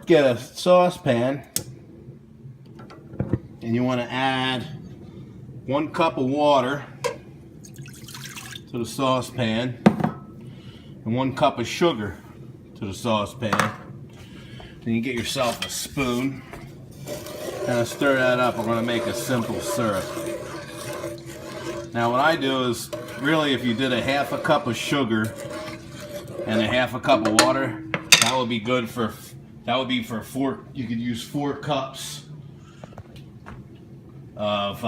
get a saucepan and you want to add 1 cup of water to the saucepan and 1 cup of sugar to the saucepan. Then you get yourself a spoon, kind of stir that up. We're going to make a simple syrup. Now what I do is, really, if you did a 1/2 cup of sugar and a 1/2 cup of water, that would be good for, that would be for 4, you could use 4 cups of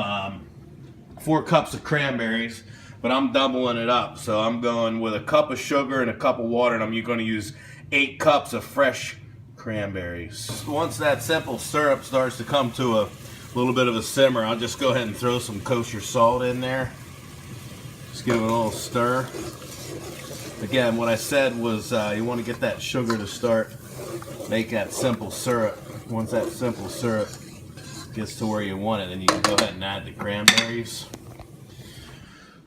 4 cups of cranberries, but I'm doubling it up. So I'm going with a cup of sugar and a cup of water, and I'm going to use 8 cups of fresh cranberries. Once that simple syrup starts to come to a little bit of a simmer, I'll just go ahead and throw some kosher salt in there. Just give it a little stir. Again, what I said was you want to get that sugar to start, make that simple syrup. Once that simple syrup gets to where you want it, then you can go ahead and add the cranberries.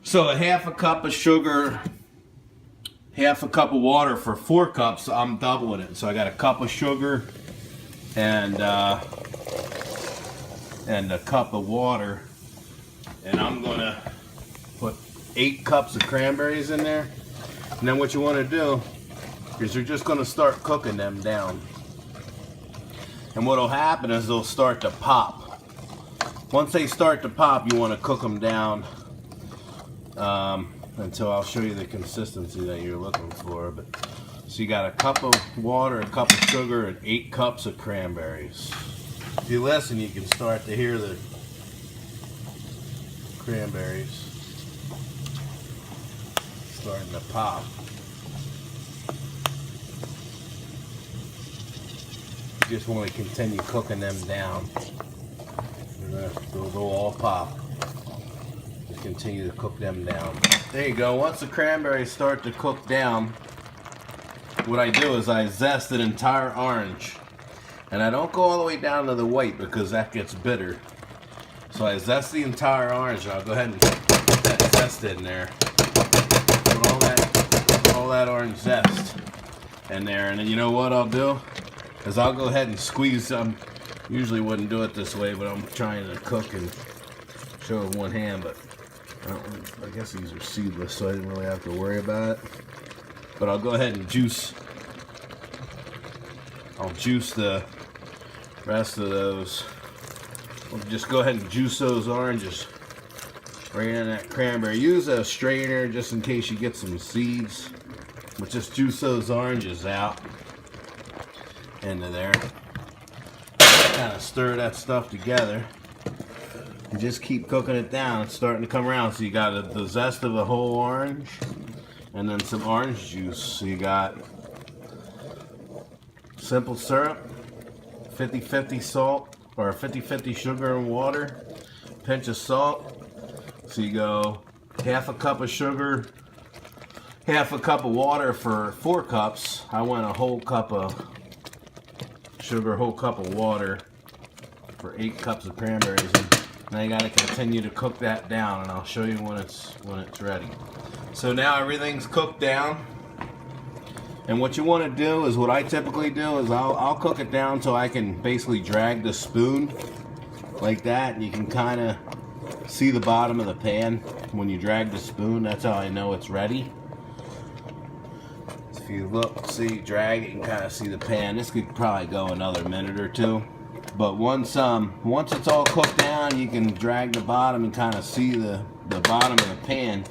So a 1/2 cup of sugar, 1/2 cup of water for 4 cups. So I'm doubling it. So I got a cup of sugar and a cup of water, and I'm gonna put 8 cups of cranberries in there. And then what you want to do is you're just going to start cooking them down. And what will happen is they'll start to pop. Once they start to pop, you want to cook them down until I'll show you the consistency that you're looking for. But so you got a cup of water, a cup of sugar, and 8 cups of cranberries. If you listen, you can start to hear the cranberries starting to pop. You just want to continue cooking them down. They'll all pop. Just continue to cook them down. There you go. Once the cranberries start to cook down, what I do is I zest an entire orange. And I don't go all the way down to the white because that gets bitter. So I zest the entire orange, and I'll go ahead and put that zest in there. Put all that orange zest in there, and then you know what I'll do is I'll go ahead and squeeze some. Usually wouldn't do it this way, but I'm trying to cook and show with one hand. But I guess these are seedless, so I didn't really have to worry about it. But I'll go ahead and juice. I'll juice the rest of those. We'll just go ahead and juice those oranges right in that cranberry. Use a strainer just in case you get some seeds. But just juice those oranges out into there. Kind of stir that stuff together. And just keep cooking it down. It's starting to come around. So you got the zest of a whole orange and then some orange juice. So you got simple syrup, 50-50 salt, or 50-50 sugar and water, pinch of salt. So you go 1/2 cup of sugar, 1/2 cup of water for 4 cups. I went a whole cup of sugar, whole cup of water for 8 cups of cranberries. And now you got to continue to cook that down, and I'll show you when it's ready. So now everything's cooked down. And what you want to do is, what I typically do is I'll cook it down so I can basically drag the spoon like that, and you can kind of see the bottom of the pan when you drag the spoon. That's how I know it's ready. If you look, see, drag it, and kind of see the pan. This could probably go another minute or 2. But once it's all cooked down, you can drag the bottom and kind of see the bottom of the pan.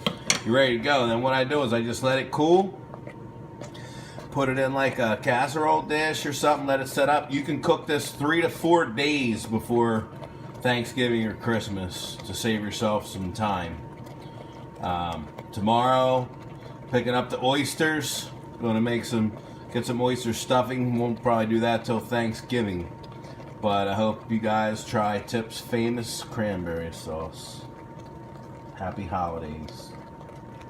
You're ready to go. Then what I do is I just let it cool. Put it in like a casserole dish or something, let it set up. You can cook this 3 to 4 days before Thanksgiving or Christmas to save yourself some time. Tomorrow, picking up the oysters. Going to get some oyster stuffing. Won't probably do that till Thanksgiving. But I hope you guys try Tip's famous cranberry sauce. Happy holidays.